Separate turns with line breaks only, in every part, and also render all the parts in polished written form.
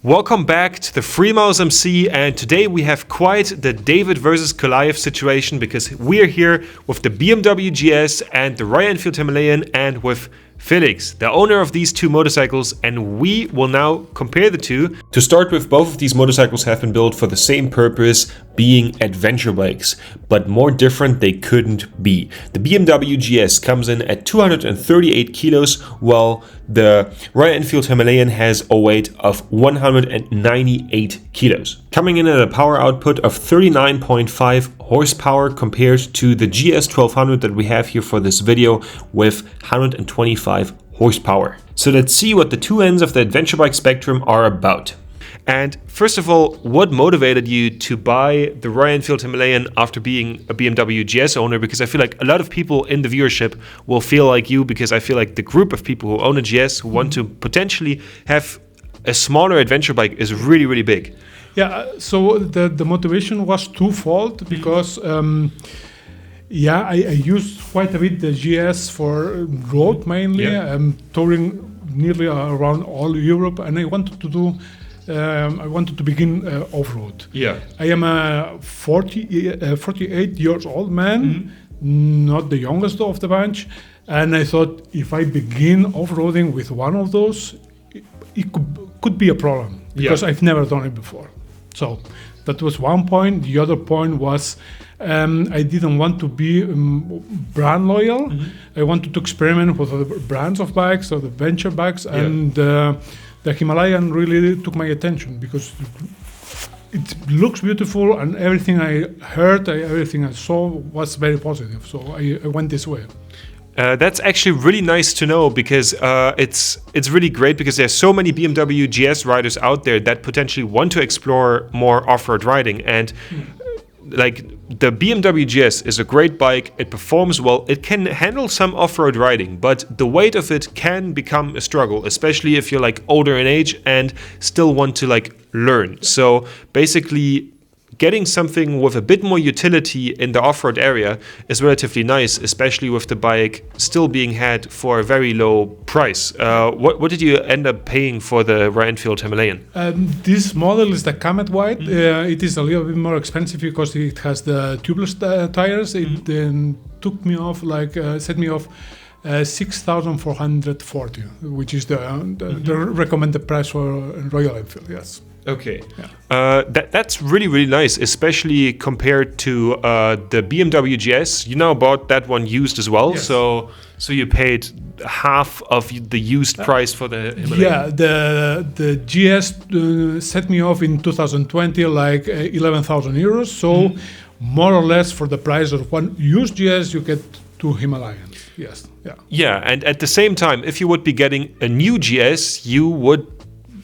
Welcome back to the Freemouse MC, and today we have quite the David versus Goliath situation because we are here with the BMW GS and the Royal Enfield Himalayan and with Felix, the owner of these two motorcycles, and we will now compare the two. To start with, both of these motorcycles have been built for the same purpose, being adventure bikes, but more different they couldn't be. The BMW GS comes in at 238 kilos, while the Royal Enfield Himalayan has a weight of 198 kilos. Coming in at a power output of 39.5 horsepower compared to the GS 1200 that we have here for this video with 125 horsepower. So let's see what the two ends of the adventure bike spectrum are about. And first of all, what motivated you to buy the Royal Enfield Himalayan after being a BMW GS owner? Because I feel like a lot of people in the viewership will feel like you, because I feel like the group of people who own a GS who want to potentially have a smaller adventure bike is really, really big.
Yeah, so the motivation was twofold because I used quite a bit the GS for road mainly. I'm touring nearly around all Europe, and I wanted to begin off-road.
Yeah.
I am a 48 years old man, not the youngest of the bunch, and I thought if I begin off-roading with one of those, it could be a problem because I've never done it before. So that was one point. The other point was I didn't want to be brand loyal. I wanted to experiment with other brands of bikes or the adventure bikes, and the Himalayan really took my attention because it looks beautiful, and everything I heard, everything I saw was very positive. So I went this way.
That's actually really nice to know, because it's really great, because there's so many BMW GS riders out there that potentially want to explore more off-road riding, and like the BMW GS is a great bike. It performs well. It can handle some off-road riding, but the weight of it can become a struggle, especially if you're like older in age and still want to like learn. So basically, getting something with a bit more utility in the off-road area is relatively nice, especially with the bike still being had for a very low price. What did you end up paying for the Royal Enfield Himalayan?
This model is the Comet White. It is a little bit more expensive because it has the tubeless tires. It took me off, set me off 6,440, which is the recommended price for Royal Enfield, yes.
Okay, that's really, really nice, especially compared to the BMW GS. You now bought that one used as well, yes. So you paid half of the used price for the Himalayan.
Yeah, the GS set me off in 2020 like 11,000 euros. So more or less for the price of one used GS, you get two Himalayans. Yes, yeah.
Yeah, and at the same time, if you would be getting a new GS, you would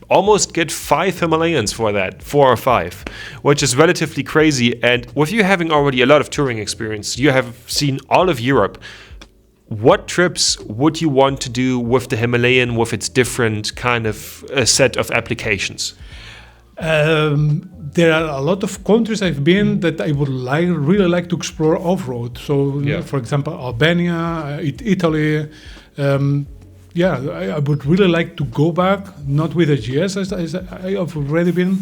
almost get 5 Himalayans for that, 4 or 5, which is relatively crazy. And with you having already a lot of touring experience, you have seen all of Europe. What trips would you want to do with the Himalayan, with its different kind of set of applications?
There are a lot of countries I've been that I would really like to explore off-road. So, for example, Albania, Italy. I would really like to go back, not with a GS as I have already been,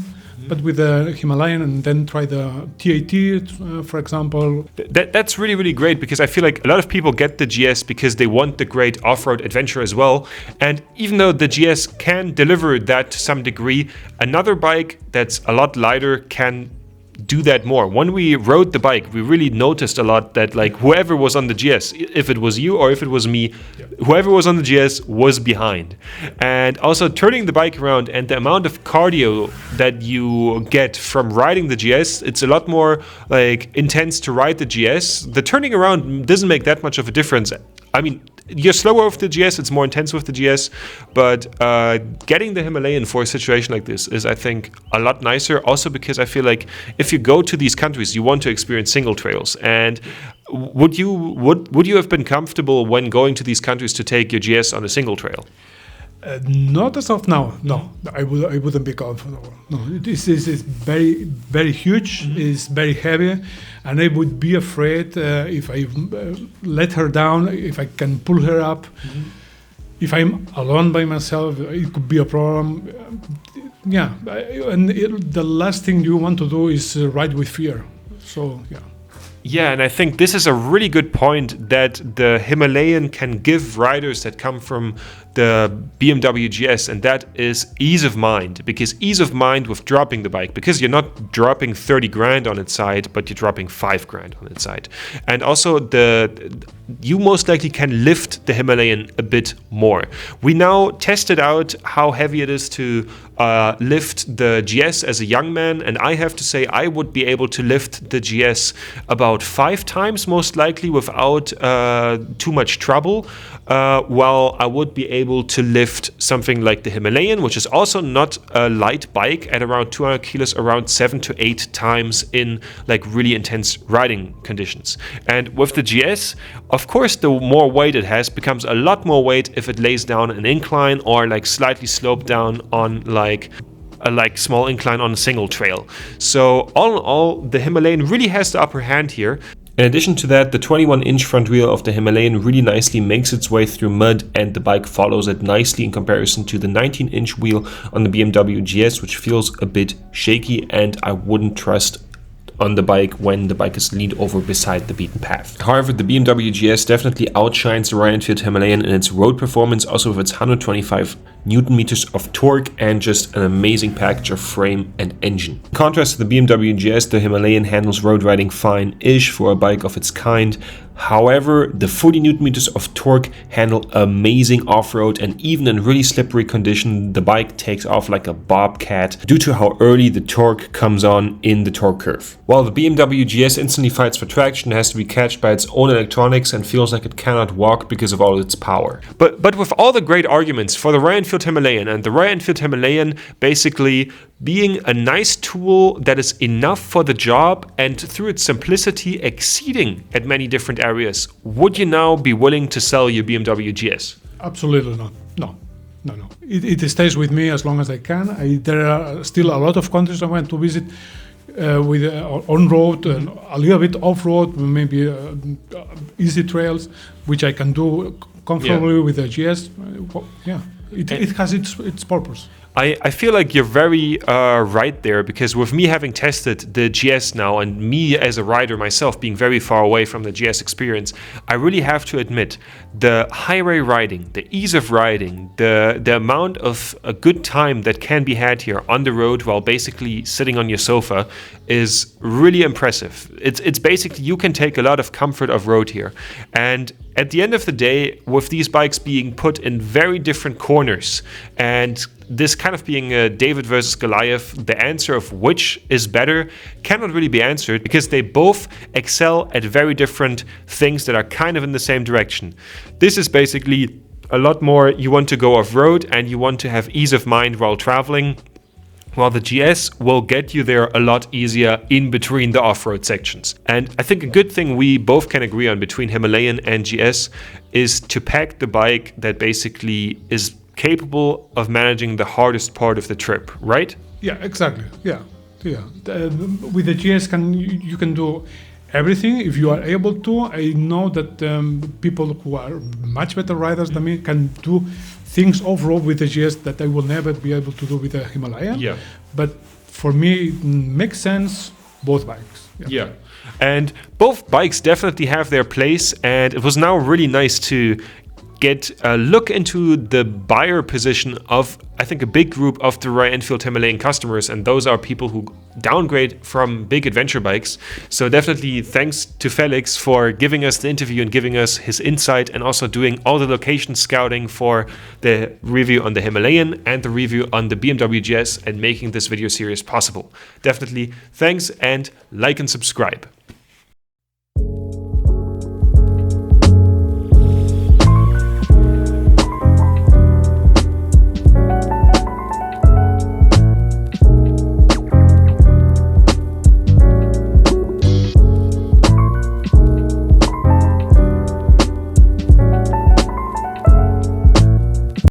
but with the Himalayan, and then try the TAT, for example.
That's really, really great, because I feel like a lot of people get the GS because they want the great off-road adventure as well. And even though the GS can deliver that to some degree, another bike that's a lot lighter can do that more. When we rode the bike, we really noticed a lot that like whoever was on the GS, if it was you or if it was me, whoever was on the GS was behind. And also turning the bike around and the amount of cardio that you get from riding the GS, it's a lot more like intense to ride the GS. The turning around doesn't make that much of a difference. I mean, you're slower with the GS, it's more intense with the GS, but getting the Himalayan for a situation like this is, I think, a lot nicer. Also because I feel like if you go to these countries, you want to experience single trails. And would you have been comfortable when going to these countries to take your GS on a single trail?
Not as of now. No, I wouldn't be comfortable. No, this is very, very huge. It's very heavy, and I would be afraid if I let her down, if I can pull her up. if I'm alone by myself, it could be a problem. Yeah, and the last thing you want to do is ride with fear. So yeah.
Yeah, and I think this is a really good point that the Himalayan can give riders that come from the BMW GS, and that is ease of mind. Because ease of mind with dropping the bike, because you're not dropping 30 grand on its side, but you're dropping 5 grand on its side. And also you most likely can lift the Himalayan a bit more. We now tested out how heavy it is to lift the GS as a young man, and I have to say I would be able to lift the GS about 5 times most likely without too much trouble, while I would be able to lift something like the Himalayan, which is also not a light bike, at around 200 kilos, around 7 to 8 times in like really intense riding conditions. And with the GS, of course, the more weight it has becomes a lot more weight if it lays down an incline or like slightly sloped down on like a small incline on a single trail. So all in all, the Himalayan really has the upper hand here. In addition to that, the 21-inch front wheel of the Himalayan really nicely makes its way through mud, and the bike follows it nicely in comparison to the 19-inch wheel on the BMW GS, which feels a bit shaky, and I wouldn't trust on the bike when the bike is leaned over beside the beaten path. However, the BMW GS definitely outshines the Royal Enfield Himalayan in its road performance, also with its 125 Newton meters of torque and just an amazing package of frame and engine. In contrast to the BMW GS, the Himalayan handles road riding fine-ish for a bike of its kind. However, the 40 Newton meters of torque handle amazing off-road, and even in really slippery condition, the bike takes off like a bobcat due to how early the torque comes on in the torque curve. While the BMW GS instantly fights for traction, has to be catched by its own electronics and feels like it cannot walk because of all its power. But with all the great arguments for the Royal Enfield Himalayan, and the Royal Enfield Himalayan basically being a nice tool that is enough for the job and through its simplicity exceeding at many different areas, would you now be willing to sell your BMW GS?
Absolutely not. No. It stays with me as long as I can. There are still a lot of countries I want to visit with on-road and a little bit off-road, maybe easy trails, which I can do comfortably with the GS. It has its purpose.
I feel like you're very right there, because with me having tested the GS now and me as a rider myself being very far away from the GS experience, I really have to admit the highway riding, the ease of riding, the amount of a good time that can be had here on the road while basically sitting on your sofa is really impressive. It's basically, you can take a lot of comfort of road here. And at the end of the day, with these bikes being put in very different corners and this kind of being a David versus Goliath, the answer of which is better cannot really be answered, because they both excel at very different things that are kind of in the same direction. This is basically a lot more, you want to go off-road and you want to have ease of mind while traveling, while the GS will get you there a lot easier in between the off-road sections. And I think a good thing we both can agree on between Himalayan and GS is to pack the bike that basically is capable of managing the hardest part of the trip, right?
Yeah, exactly. Yeah. With the GS, you can do everything if you are able to. I know that people who are much better riders than me can do things off-road with the GS that I will never be able to do with the Himalayan.
Yeah.
But for me, it makes sense, both bikes.
Yeah. And both bikes definitely have their place, and it was now really nice to get a look into the buyer position of, I think, a big group of the Royal Enfield Himalayan customers, and those are people who downgrade from big adventure bikes. So definitely thanks to Felix for giving us the interview and giving us his insight, and also doing all the location scouting for the review on the Himalayan and the review on the BMW GS and making this video series possible. Definitely thanks, and like and subscribe.